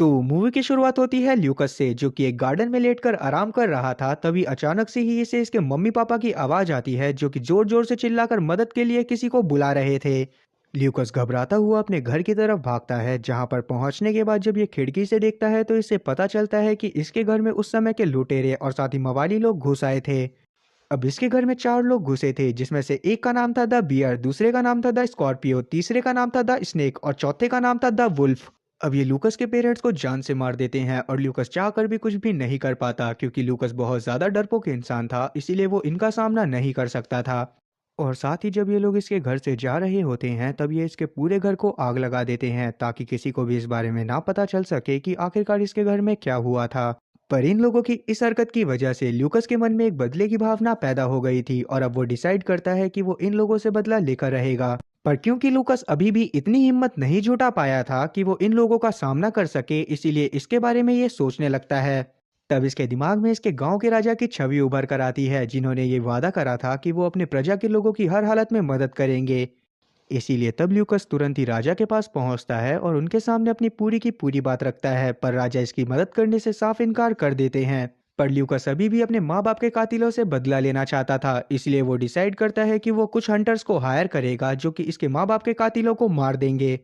तो मूवी की शुरुआत होती है ल्यूकस से, जो कि एक गार्डन में लेटकर आराम कर रहा था। तभी अचानक से ही इसे इसके मम्मी पापा की आवाज आती है, जो कि जोर जोर से चिल्लाकर मदद के लिए किसी को बुला रहे थे। ल्यूकस घबराता हुआ अपने घर की तरफ भागता है, जहां पर पहुंचने के बाद जब ये खिड़की से देखता है तो इसे पता चलता है कि इसके घर में उस समय के लुटेरे और साथ ही मवाली लोग घुस आए थे। अब इसके घर में चार लोग घुसे थे, जिसमें से एक का नाम था द बियर, दूसरे का नाम था द स्कॉर्पियो, तीसरे का नाम था द स्नेक और चौथे का नाम था द वुल्फ। अब ये लूकस के पेरेंट्स को जान से मार देते हैं और लूकस चाहकर भी कुछ भी नहीं कर पाता, क्योंकि लूकस बहुत ज्यादा डरपोक इंसान था, इसीलिए वो इनका सामना नहीं कर सकता था। और साथ ही जब ये लोग इसके घर से जा रहे होते हैं तब ये इसके पूरे घर को आग लगा देते हैं, ताकि किसी को भी इस बारे में ना पता चल सके कि आखिरकार इसके घर में क्या हुआ था। पर इन लोगों की इस हरकत की वजह से ल्यूकस के मन में एक बदले की भावना पैदा हो गई थी और अब वो डिसाइड करता है कि वो इन लोगों से बदला लेकर रहेगा। पर क्योंकि लूकस अभी भी इतनी हिम्मत नहीं जुटा पाया था कि वो इन लोगों का सामना कर सके, इसीलिए इसके बारे में ये सोचने लगता है। तब इसके दिमाग में इसके गांव के राजा की छवि उभर कर आती है, जिन्होंने ये वादा करा था कि वो अपने प्रजा के लोगों की हर हालत में मदद करेंगे। इसीलिए तब ल्यूकस तुरंत ही राजा के पास पहुंचता है और उनके सामने अपनी पूरी की पूरी बात रखता है, पर राजा इसकी मदद करने से साफ इनकार कर देते हैं। पर ल्यूकस अभी भी अपने माँ बाप के कातिलों से बदला लेना चाहता था, इसलिए वो डिसाइड करता है कि वो कुछ हंटर्स को हायर करेगा, जो कि इसके माँ बाप के कातिलों को मार देंगे।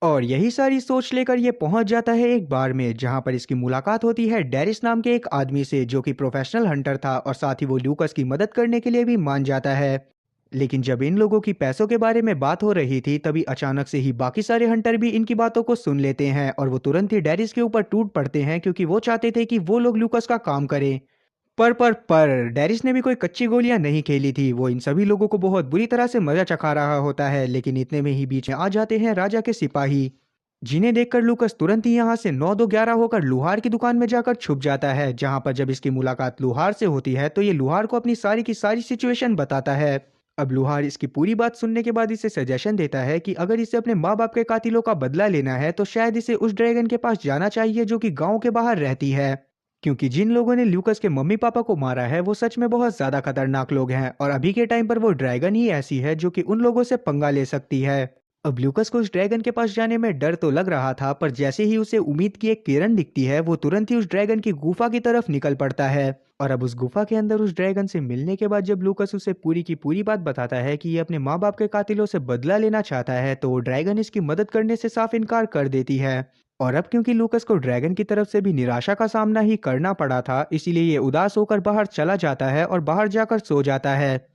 और यही सारी सोच लेकर ये पहुंच जाता है एक बार में, जहां पर इसकी मुलाकात होती है डेरिस नाम के एक आदमी से, जो कि प्रोफेशनल हंटर था और साथ ही वो ल्यूकस की मदद करने के लिए भी मान जाता है। लेकिन जब इन लोगों की पैसों के बारे में बात हो रही थी तभी अचानक से ही बाकी सारे हंटर भी इनकी बातों को सुन लेते हैं और वो तुरंत ही डेरिस के ऊपर टूट पड़ते हैं, क्योंकि वो चाहते थे कि वो लोग लूकस का काम करें। पर डेरिस ने भी कोई कच्ची गोलियां नहीं खेली थी। वो इन सभी लोगों को बहुत बुरी तरह से मजा चखा रहा होता है, लेकिन इतने में ही बीच में आ जाते हैं राजा के सिपाही, जिन्हें देखकर लूकस तुरंत ही यहाँ से 9-2-11 होकर लुहार की दुकान में जाकर छुप जाता है। जहां पर जब इसकी मुलाकात लुहार से होती है तो ये लुहार को अपनी सारी की सारी सिचुएशन बताता है। अब लुहार इसकी पूरी बात सुनने के बाद इसे सजेशन देता है कि अगर इसे अपने माँ बाप के कातिलों का बदला लेना है तो शायद इसे उस ड्रैगन के पास जाना चाहिए, जो कि गांव के बाहर रहती है। क्योंकि जिन लोगों ने ल्यूकस के मम्मी पापा को मारा है वो सच में बहुत ज्यादा खतरनाक लोग हैं, और अभी के टाइम पर वो ड्रैगन ही ऐसी है जो कि उन लोगों से पंगा ले सकती है। अब ल्यूकस को उस ड्रैगन के पास जाने में डर तो लग रहा था, पर जैसे ही उसे उम्मीद की एक किरण दिखती है वो तुरंत ही उस ड्रैगन की गुफा की तरफ निकल पड़ता है। और अब उस गुफा के अंदर उस ड्रैगन से मिलने के बाद जब लूकस उसे पूरी की पूरी बात बताता है कि ये अपने माँ बाप के कातिलों से बदला लेना चाहता है, तो वो ड्रैगन इसकी मदद करने से साफ इनकार कर देती है। और अब क्योंकि लूकस को ड्रैगन की तरफ से भी निराशा का सामना ही करना पड़ा था, इसीलिए ये उदास होकर बाहर चला जाता है और बाहर जाकर सो जाता है।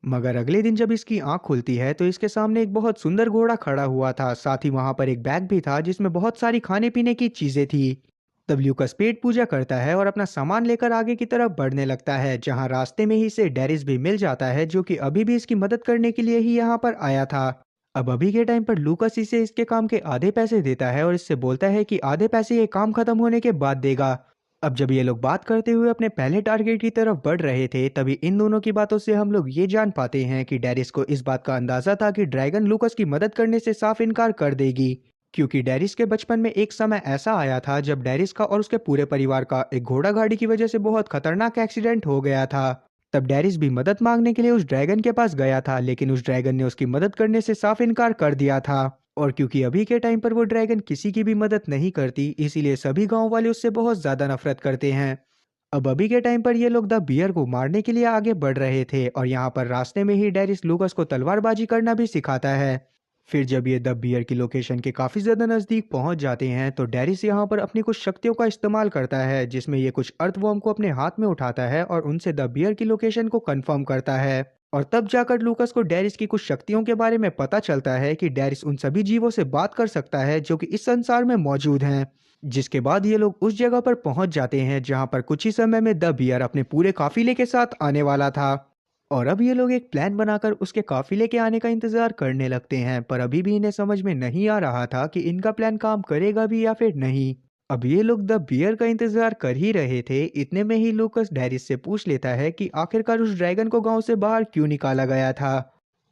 मगर अगले दिन जब इसकी आंख खुलती है तो इसके सामने एक बहुत सुंदर घोड़ा खड़ा हुआ था, साथ ही वहां पर एक बैग भी था जिसमें बहुत सारी खाने पीने की चीजें थी। तब ल्यूकस पेट पूजा करता है और अपना सामान लेकर आगे की तरफ बढ़ने लगता है, जहां रास्ते में ही इसे डेरिस भी मिल जाता है, जो कि अभी भी इसकी मदद करने के लिए ही यहाँ पर आया था। अब अभी के टाइम पर लूकस इसे इसके काम के आधे पैसे देता है और इससे बोलता है कि आधे पैसे ये काम खत्म होने के बाद देगा। अब जब ये लोग बात करते हुए अपने पहले टारगेट की तरफ बढ़ रहे थे तभी इन दोनों की बातों से हम लोग ये जान पाते हैं कि डेरिस को इस बात का अंदाजा था कि ड्रैगन लूकस की मदद करने से साफ इनकार कर देगी, क्योंकि डेरिस के बचपन में एक समय ऐसा आया था जब डेरिस का और उसके पूरे परिवार का एक घोड़ा गाड़ी की वजह से बहुत खतरनाक एक्सीडेंट हो गया था। तब डेरिस भी मदद मांगने के लिए उस ड्रैगन के पास गया था, लेकिन उस ड्रैगन ने उसकी मदद करने से साफ इनकार कर दिया था। और क्योंकि अभी के टाइम पर वो ड्रैगन किसी की भी मदद नहीं करती, इसीलिए सभी गांव वाले उससे बहुत ज्यादा नफरत करते हैं। अब अभी के टाइम पर ये लोग द बियर को मारने के लिए आगे बढ़ रहे थे और यहाँ पर रास्ते में ही डेरिस लूकस को तलवारबाजी करना भी सिखाता है। फिर जब ये द बियर की लोकेशन के काफी ज्यादा नजदीक पहुंच जाते हैं तो डेरिस यहाँ पर अपनी कुछ शक्तियों का इस्तेमाल करता है, जिसमें ये कुछ अर्थवॉर्म को अपने हाथ में उठाता है और उनसे द बियर की लोकेशन को कंफर्म करता है। और तब जाकर लूकस को डेरिस की कुछ शक्तियों के बारे में पता चलता है कि डेरिस उन सभी जीवों से बात कर सकता है जो कि इस संसार में मौजूद हैं। जिसके बाद ये लोग उस जगह पर पहुंच जाते हैं जहां पर कुछ ही समय में द बियर अपने पूरे काफिले के साथ आने वाला था। और अब ये लोग एक प्लान बनाकर उसके काफिले के आने का इंतजार करने लगते हैं, पर अभी भी इन्हें समझ में नहीं आ रहा था कि इनका प्लान काम करेगा भी या फिर नहीं। अब ये लोग द बियर का इंतजार कर ही रहे थे, इतने में ही लूकस डेरिस से पूछ लेता है कि आखिरकार उस ड्रैगन को गांव से बाहर क्यों निकाला गया था।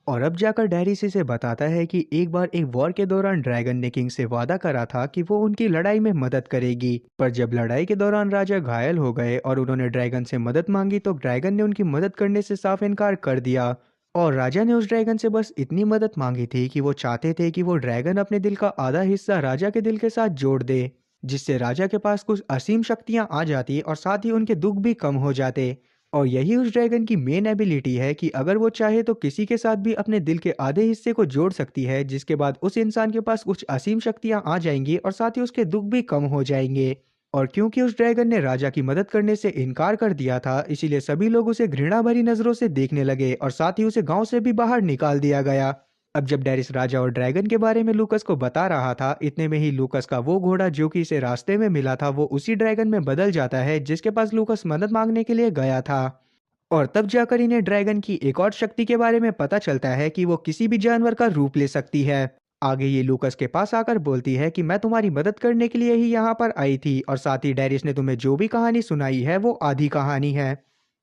और अब जाकर डेरिस इसे बताता है कि एक बार एक वॉर के दौरान ड्रैगन ने किंग से वादा करा था कि वो उनकी लड़ाई में मदद करेगी, पर जब लड़ाई के दौरान राजा घायल हो गए और उन्होंने ड्रैगन से मदद मांगी तो ड्रैगन ने उनकी मदद करने से साफ इनकार कर दिया। और राजा ने उस ड्रैगन से बस इतनी मदद मांगी थी कि वो चाहते थे कि वो ड्रैगन अपने दिल का आधा हिस्सा राजा के दिल के साथ जोड़ दे। जिससे राजा के पास कुछ असीम शक्तियां आ जाती और साथ ही उनके दुख भी कम हो जाते। और यही उस ड्रैगन की मेन एबिलिटी है कि अगर वो चाहे तो किसी के साथ भी अपने दिल के आधे हिस्से को जोड़ सकती है, जिसके बाद उस इंसान के पास कुछ असीम शक्तियां आ जाएंगी और साथ ही उसके दुख भी कम हो जाएंगे। और क्योंकि उस ड्रैगन ने राजा की मदद करने से इनकार कर दिया था, इसीलिए सभी लोग उसे घृणा भरी नजरों से देखने लगे और साथ ही उसे गांव से भी बाहर निकाल दिया गया। अब जब डेरिस राजा और ड्रैगन के बारे में लूकस को बता रहा था, इतने में ही लूकस का वो घोड़ा जो कि इसे रास्ते में मिला था वो उसी ड्रैगन में बदल जाता है जिसके पास लूकस मदद मांगने के लिए गया था। और तब जाकर इन्हें ड्रैगन की एक और शक्ति के बारे में पता चलता है कि वो किसी भी जानवर का रूप ले सकती है। आगे ये लूकस के पास आकर बोलती है कि मैं तुम्हारी मदद करने के लिए ही यहाँ पर आई थी और साथ ही डेरिस ने तुम्हें जो भी कहानी सुनाई है वो आधी कहानी है।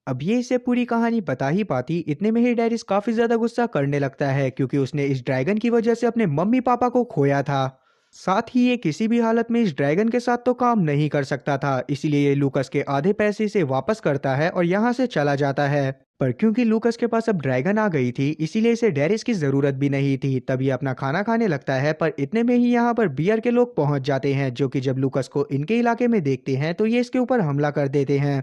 अब ये इसे पूरी कहानी बता ही पाती, इतने में ही डेरिस काफी ज्यादा गुस्सा करने लगता है क्योंकि उसने इस ड्रैगन की वजह से अपने मम्मी पापा को खोया था। साथ ही ये किसी भी हालत में इस ड्रैगन के साथ तो काम नहीं कर सकता था, इसीलिए ये लूकस के आधे पैसे से वापस करता है और यहाँ से चला जाता है। पर क्योंकि लूकस के पास अब ड्रैगन आ गई थी, इसीलिए इसे डेरिस की जरूरत भी नहीं थी। तब ये अपना खाना खाने लगता है, पर इतने में ही यहाँ पर बियर के लोग पहुंच जाते हैं जो कि जब लूकस को इनके इलाके में देखते हैं तो ये इसके ऊपर हमला कर देते हैं।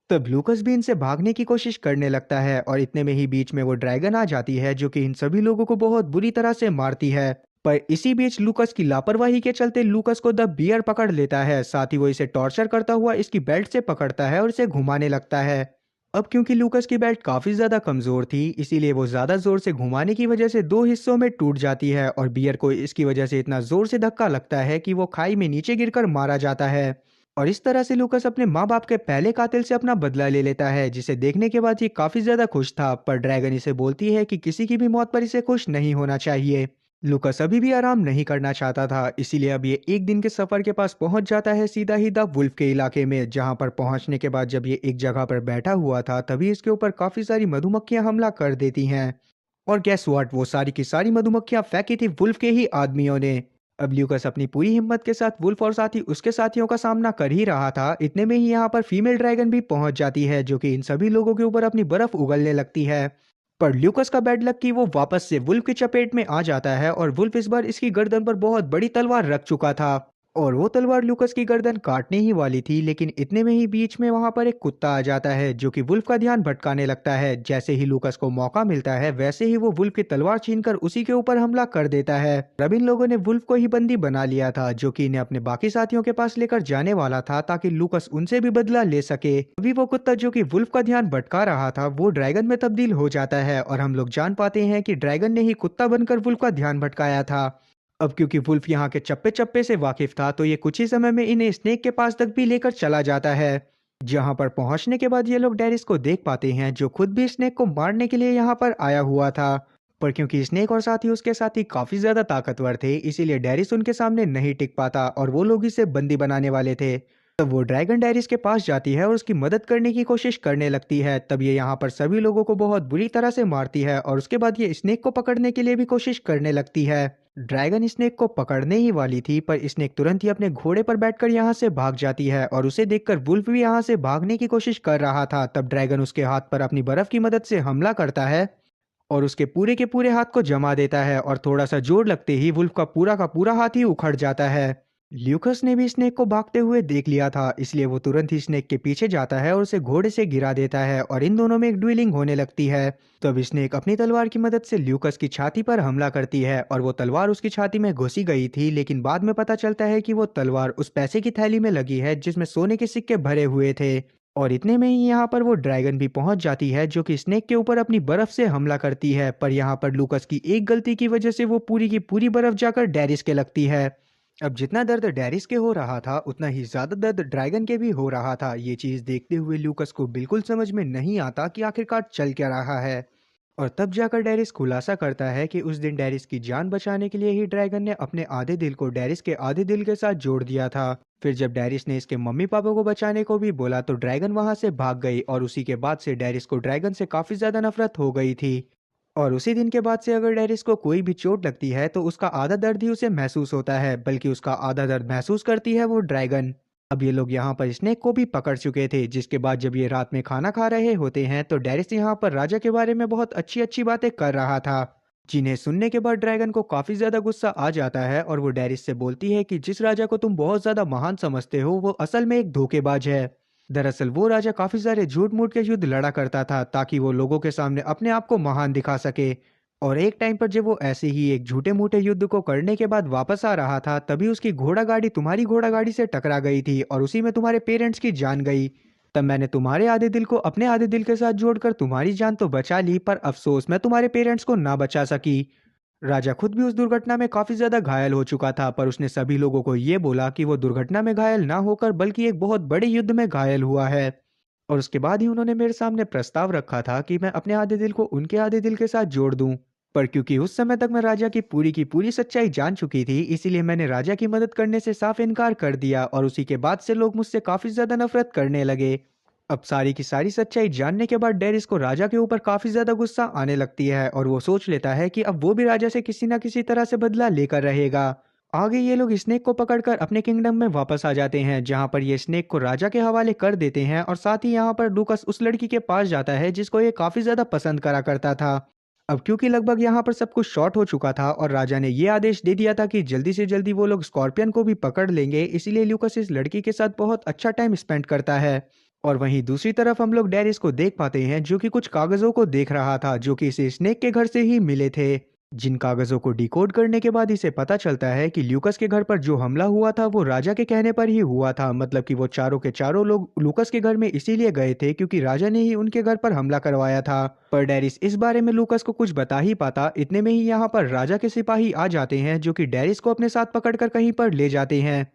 तब लूकस भी इनसे भागने की कोशिश करने लगता है और इतने में ही बीच में वो ड्रैगन आ जाती है जो कि इन सभी लोगों को बहुत बुरी तरह से मारती है। पर इसी बीच लूकस की लापरवाही के चलते लूकस को द बियर पकड़ लेता है, साथ ही वो इसे टॉर्चर करता हुआ इसकी बेल्ट से पकड़ता है और इसे घुमाने लगता है। अब क्योंकि लूकस की बेल्ट काफी ज्यादा कमजोर थी, इसीलिए वो ज्यादा जोर से घुमाने की वजह से दो हिस्सों में टूट जाती है और बियर को इसकी वजह से इतना जोर से धक्का लगता है कि वो खाई में नीचे गिरकर मारा जाता है। और इस तरह से लूकस अपने माँ बाप के पहले कातिल से अपना बदला ले लेता है, जिसे देखने के बाद ये काफी ज्यादा खुश था। पर ड्रैगन इसे बोलती है कि किसी की भी मौत पर इसे खुश नहीं होना चाहिए। लूकस अभी भी आराम नहीं करना चाहता था, इसीलिए अब ये एक दिन के सफर के पास पहुंच जाता है सीधा ही द वुल्फ के इलाके में, जहां पर पहुंचने के बाद जब ये एक जगह पर बैठा हुआ था तभी इसके ऊपर काफी सारी मधुमक्खियां हमला कर देती हैं। और गैस व्हाट, वो सारी की सारी मधुमक्खियां फेंकी थी वुल्फ के ही आदमियों ने। अब ल्यूकस अपनी पूरी हिम्मत के साथ वुल्फ और साथ ही उसके साथियों का सामना कर ही रहा था, इतने में ही यहाँ पर फीमेल ड्रैगन भी पहुंच जाती है जो कि इन सभी लोगों के ऊपर अपनी बर्फ उगलने लगती है। पर ल्यूकस का बैड लक कि वो वापस से वुल्फ की चपेट में आ जाता है और वुल्फ इस बार इसकी गर्दन पर बहुत बड़ी तलवार रख चुका था। और वो तलवार लूकस की गर्दन काटने ही वाली थी, लेकिन इतने में ही बीच में वहां पर एक कुत्ता आ जाता है जो कि वुल्फ का ध्यान भटकाने लगता है। जैसे ही लूकस को मौका मिलता है वैसे ही वो वुल्फ की तलवार छीनकर उसी के ऊपर हमला कर देता है। अब इन लोगों ने वुल्फ को ही बंदी बना लिया था जो कि इन्हें अपने बाकी साथियों के पास लेकर जाने वाला था ताकि लूकस उनसे भी बदला ले सके। अभी वो कुत्ता जो कि वुल्फ का ध्यान भटका रहा था वो ड्रैगन में तब्दील हो जाता है और हम लोग जान पाते हैं कि ड्रैगन ने ही कुत्ता बनकर वुल्फ का ध्यान भटकाया था। अब क्योंकि वुल्फ यहाँ के चप्पे चप्पे से वाकिफ था तो ये कुछ ही समय में इन्हें स्नेक के पास तक भी लेकर चला जाता है। जहाँ पर पहुंचने के बाद ये लोग डेरिस को देख पाते हैं जो खुद भी स्नेक को मारने के लिए यहाँ पर आया हुआ था। पर क्योंकि स्नेक और साथ ही उसके साथी काफी ज्यादा ताकतवर थे, इसीलिए डेरिस उनके सामने नहीं टिक पाता और वो लोग इसे बंदी बनाने वाले थे। तब वो ड्रैगन डेरिस के पास जाती है और उसकी मदद करने की कोशिश करने लगती है। तब ये यहाँ पर सभी लोगों को बहुत बुरी तरह से मारती है और उसके बाद ये स्नेक को पकड़ने के लिए भी कोशिश करने लगती है। ड्रैगन स्नेक को पकड़ने ही वाली थी, पर स्नेक तुरंत ही अपने घोड़े पर बैठकर यहाँ से भाग जाती है और उसे देखकर वुल्फ भी यहाँ से भागने की कोशिश कर रहा था। तब ड्रैगन उसके हाथ पर अपनी बर्फ की मदद से हमला करता है और उसके पूरे के पूरे हाथ को जमा देता है और थोड़ा सा जोर लगते ही वुल्फ का पूरा हाथ ही उखड़ जाता है। ल्यूकस ने भी स्नेक को भागते हुए देख लिया था, इसलिए वो तुरंत ही स्नेक के पीछे जाता है और उसे घोड़े से गिरा देता है और इन दोनों में एक ड्यूलिंग होने लगती है। तब स्नेक अपनी तलवार की मदद से ल्यूकस की छाती पर हमला करती है और वो तलवार उसकी छाती में घुसी गई थी, लेकिन बाद में पता चलता है कि वो तलवार उस पैसे की थैली में लगी है जिसमें सोने के सिक्के भरे हुए थे। और इतने में ही यहाँ पर वो ड्रैगन भी पहुंच जाती है जो कि स्नेक के ऊपर अपनी बर्फ से हमला करती है। पर यहाँ पर लूकस की एक गलती की वजह से वो पूरी की पूरी बर्फ जाकर डेरिस के लगती है। अब जितना दर्द डेरिस के हो रहा था उतना ही ज्यादा दर्द ड्रैगन के भी हो रहा था। ये चीज देखते हुए लूकस को बिल्कुल समझ में नहीं आता कि आखिरकार चल क्या रहा है। और तब जाकर डेरिस खुलासा करता है कि उस दिन डेरिस की जान बचाने के लिए ही ड्रैगन ने अपने आधे दिल को डेरिस के आधे दिल के साथ जोड़ दिया था। फिर जब डेरिस ने इसके मम्मी पापा को बचाने को भी बोला तो ड्रैगन वहां से भाग गई और उसी के बाद से डेरिस को ड्रैगन से काफी ज्यादा नफरत हो गई थी। और उसी दिन के बाद से अगर डेरिस को कोई भी चोट लगती है तो उसका आधा दर्द ही उसे महसूस होता है, बल्कि उसका आधा दर्द महसूस करती है वो ड्रैगन। अब ये लोग यहाँ पर स्नेक को भी पकड़ चुके थे, जिसके बाद जब ये रात में खाना खा रहे होते हैं तो डेरिस यहाँ पर राजा के बारे में बहुत अच्छी अच्छी बातें कर रहा था। जिन्हें सुनने के बाद ड्रैगन को काफी ज्यादा गुस्सा आ जाता है और वो डेरिस से बोलती है कि जिस राजा को तुम बहुत ज्यादा महान समझते हो वो असल में एक धोखेबाज है। दरअसल वो राजा काफी सारे झूठ मूठ के युद्ध लड़ा करता था ताकि वो लोगों के सामने अपने आप को महान दिखा सके। और एक टाइम पर जब वो ऐसे ही एक झूठे मूठे युद्ध को करने के बाद वापस आ रहा था तभी उसकी घोड़ा गाड़ी तुम्हारी घोड़ा गाड़ी से टकरा गई थी और उसी में तुम्हारे पेरेंट्स की जान गई। तब मैंने तुम्हारे आधे दिल को अपने आधे दिल के साथ जोड़कर तुम्हारी जान तो बचा ली पर अफसोस मैं तुम्हारे पेरेंट्स को ना बचा सकी। राजा खुद भी उस दुर्घटना में काफी ज्यादा घायल हो चुका था पर उसने सभी लोगों को ये बोला कि वो दुर्घटना में घायल ना होकर बल्कि एक बहुत बड़े युद्ध में घायल हुआ है। और उसके बाद ही उन्होंने मेरे सामने प्रस्ताव रखा था कि मैं अपने आधे दिल को उनके आधे दिल के साथ जोड़ दूं। पर क्योंकि उस समय तक मैं राजा की पूरी सच्चाई जान चुकी थी इसीलिए मैंने राजा की मदद करने से साफ इनकार कर दिया और उसी के बाद से लोग मुझसे काफी ज्यादा नफरत करने लगे। अब सारी की सारी सच्चाई जानने के बाद डेरिस को राजा के ऊपर काफी ज्यादा गुस्सा आने लगती है और वो सोच लेता है कि अब वो भी राजा से किसी ना किसी तरह से बदला लेकर रहेगा। आगे ये लोग स्नेक को पकड़कर अपने किंगडम में वापस आ जाते हैं जहां पर ये स्नेक को राजा के हवाले कर देते हैं और साथ ही यहाँ पर लूकस उस लड़की के पास जाता है जिसको ये काफी ज्यादा पसंद करा करता था। अब क्योंकि लगभग यहाँ पर सब कुछ शॉर्ट हो चुका था और राजा ने ये आदेश दे दिया था कि जल्दी से जल्दी वो लोग स्कॉर्पियन को भी पकड़ लेंगे इसीलिए लूकस इस लड़की के साथ बहुत अच्छा टाइम स्पेंड करता है। और वहीं दूसरी तरफ हम लोग डेरिस को देख पाते हैं जो कि कुछ कागजों को देख रहा था जो कि इसे स्नेक के घर से ही मिले थे। जिन कागजों को डिकोड करने के बाद इसे पता चलता है कि ल्यूकस के घर पर जो हमला हुआ था वो राजा के कहने पर ही हुआ था मतलब कि वो चारों के चारों लोग लूकस के घर में इसीलिए गए थे क्योंकि राजा ने ही उनके घर पर हमला करवाया था। पर डेरिस इस बारे में लूकस को कुछ बता ही पाता इतने में ही यहाँ पर राजा के सिपाही आ जाते हैं जो कि डेरिस को अपने साथ पकड़कर कहीं पर ले जाते हैं।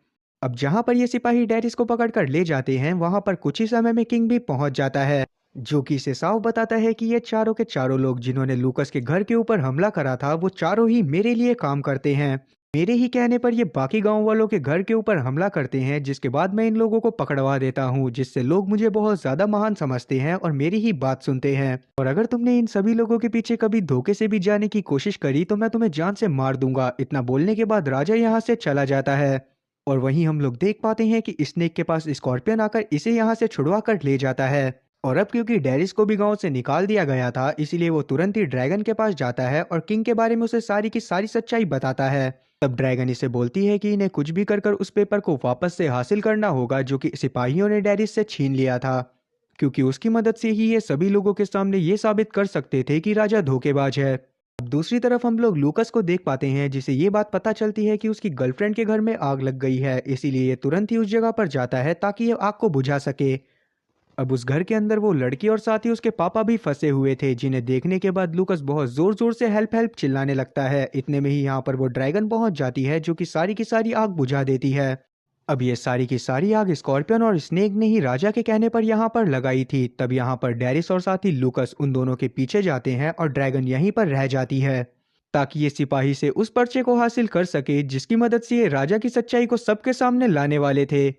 अब जहां पर ये सिपाही डेरिस को पकड़कर ले जाते हैं वहां पर कुछ ही समय में किंग भी पहुंच जाता है जो कि इसे साफ बताता है कि ये चारों के चारों लोग जिन्होंने लूकस के घर के ऊपर हमला करा था वो चारों ही मेरे लिए काम करते हैं। मेरे ही कहने पर ये बाकी गांव वालों के घर के ऊपर हमला करते हैं जिसके बाद मैं इन लोगों को पकड़वा देता हूँ जिससे लोग मुझे बहुत ज्यादा महान समझते हैं और मेरी ही बात सुनते हैं और अगर तुमने इन सभी लोगों के पीछे कभी धोखे से भी जाने की कोशिश करी तो मैं तुम्हें जान से मार दूंगा। इतना बोलने के बाद राजा यहाँ से चला जाता है। और वहीं हम लोग देख पाते हैं कि स्नेक के पास स्कॉर्पियन आकर इसे यहाँ से छुड़वा कर ले जाता है। और अब क्योंकि डेरिस को भी गांव से निकाल दिया गया था इसीलिए वो तुरंत ही ड्रैगन के पास जाता है और किंग के बारे में उसे सारी की सारी सच्चाई बताता है। तब ड्रैगन इसे बोलती है कि इन्हें कुछ भी कर उस पेपर को वापस से हासिल करना होगा जो कि सिपाहियों ने डेरिस से छीन लिया था क्योंकि उसकी मदद से ही ये सभी लोगों के सामने ये साबित कर सकते थे कि राजा धोखेबाज है। अब दूसरी तरफ हम लोग लूकस को देख पाते हैं जिसे ये बात पता चलती है कि उसकी गर्लफ्रेंड के घर में आग लग गई है इसीलिए ये तुरंत ही उस जगह पर जाता है ताकि ये आग को बुझा सके। अब उस घर के अंदर वो लड़की और साथ ही उसके पापा भी फंसे हुए थे जिन्हें देखने के बाद लूकस बहुत जोर जोर से हेल्प हेल्प चिल्लाने लगता है। इतने में ही यहाँ पर वो ड्रैगन पहुंच जाती है जो कि सारी की सारी आग बुझा देती है। अब ये सारी की सारी आग स्कॉर्पियन और स्नेक ने ही राजा के कहने पर यहाँ पर लगाई थी। तब यहाँ पर डेरिस और साथ ही लूकस उन दोनों के पीछे जाते हैं और ड्रैगन यहीं पर रह जाती है ताकि ये सिपाही से उस पर्चे को हासिल कर सके जिसकी मदद से ये राजा की सच्चाई को सबके सामने लाने वाले थे।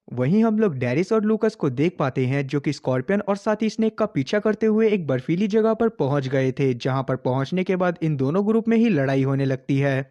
वहीं हम लोग डेरिस और लूकस को देख पाते हैं जो कि स्कॉर्पियन और साथ ही स्नेक का पीछा करते हुए एक बर्फीली जगह पर पहुंच गए थे जहां पर पहुंचने के बाद इन दोनों ग्रुप में ही लड़ाई होने लगती है।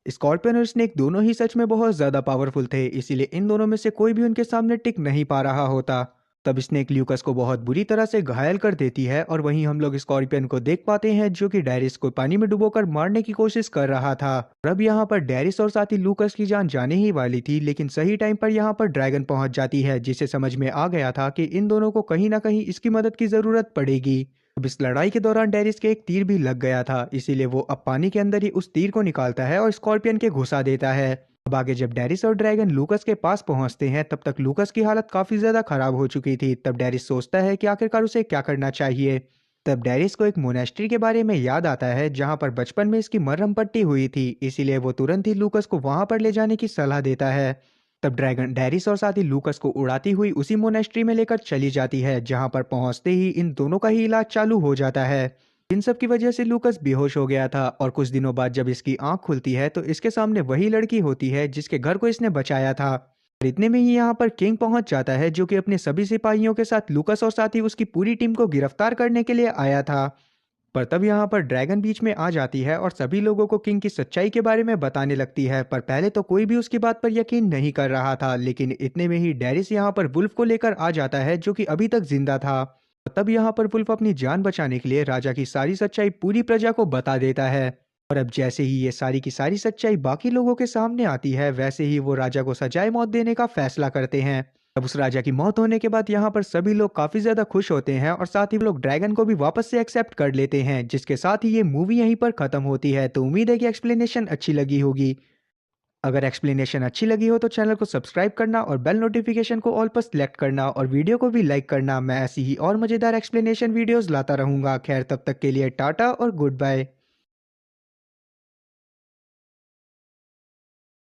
स्कॉर्पियन और स्नेक दोनों ही सच में बहुत ज्यादा पावरफुल थे इसीलिए इन दोनों में से कोई भी उनके सामने टिक नहीं पा रहा होता। तब स्नेक ल्यूकस को बहुत बुरी तरह से घायल कर देती है और वहीं हम लोग स्कॉर्पियन को देख पाते हैं जो कि डेरिस को पानी में डुबोकर मारने की कोशिश कर रहा था। और अब यहाँ पर डेरिस और साथ ही लूकस की जान जाने ही वाली थी लेकिन सही टाइम पर यहाँ पर ड्रैगन पहुंच जाती है जिसे समझ में आ गया था कि इन दोनों को कहीं ना कहीं इसकी मदद की जरूरत पड़ेगी। अब इस लड़ाई के दौरान डेरिस के एक तीर भी लग गया था इसीलिए वो अब पानी के अंदर ही उस तीर को निकालता है और स्कॉर्पियन के घुसा देता है। अब आगे जब डेरिस और ड्रैगन लूकस के पास पहुंचते हैं तब तक लूकस की हालत काफी ज्यादा खराब हो चुकी थी। तब डेरिस सोचता है कि आखिरकार उसे क्या करना चाहिए। तब डेरिस को एक मोनेस्ट्री के बारे में याद आता है जहां पर बचपन में इसकी मरहम पट्टी हुई थी इसीलिए वो तुरंत ही लूकस को वहां पर ले जाने की सलाह देता है। तब ड्रैगन डेरिस और साथ ही लूकस को उड़ाती हुई उसी मोनेस्ट्री में लेकर चली जाती है जहां पर पहुंचते ही इन दोनों का ही इलाज चालू हो जाता है। इन सब की वजह से लूकस बेहोश हो गया था और कुछ दिनों बाद जब इसकी आंख खुलती है तो इसके सामने वही लड़की होती है जिसके घर को इसने बचाया था। और इतने में ही यहाँ पर किंग पहुंच जाता है जो कि अपने सभी सिपाहियों के साथ लूकस और साथ ही उसकी पूरी टीम को गिरफ्तार करने के लिए आया था। पर तब यहाँ पर ड्रैगन बीच में आ जाती है और सभी लोगों को किंग की सच्चाई के बारे में बताने लगती है। पर पहले तो कोई भी उसकी बात पर यकीन नहीं कर रहा था लेकिन इतने में ही डेरिस यहाँ पर वुल्फ को लेकर आ जाता है जो कि अभी तक जिंदा था। तब यहाँ पर वुल्फ अपनी जान बचाने के लिए राजा की सारी सच्चाई पूरी प्रजा को बता देता है। और अब जैसे ही ये सारी की सारी सच्चाई बाकी लोगों के सामने आती है, वैसे ही वो राजा को सजाए मौत देने का फैसला करते हैं। अब उस राजा की मौत होने के बाद यहाँ पर सभी लोग काफी ज्यादा खुश होते हैं और साथ ही वो लोग ड्रैगन को भी वापस से एक्सेप्ट कर लेते हैं, जिसके साथ ही ये मूवी यहीं पर खत्म होती है। तो उम्मीद है कि एक्सप्लेनेशन अच्छी लगी होगी। अगर एक्सप्लेनेशन अच्छी लगी हो तो चैनल को सब्सक्राइब करना और बेल नोटिफिकेशन को ऑल पर सिलेक्ट करना और वीडियो को भी लाइक करना। मैं ऐसी ही और मजेदार एक्सप्लेनेशन वीडियोस लाता रहूंगा। खैर, तब तक के लिए टाटा और गुड बाय।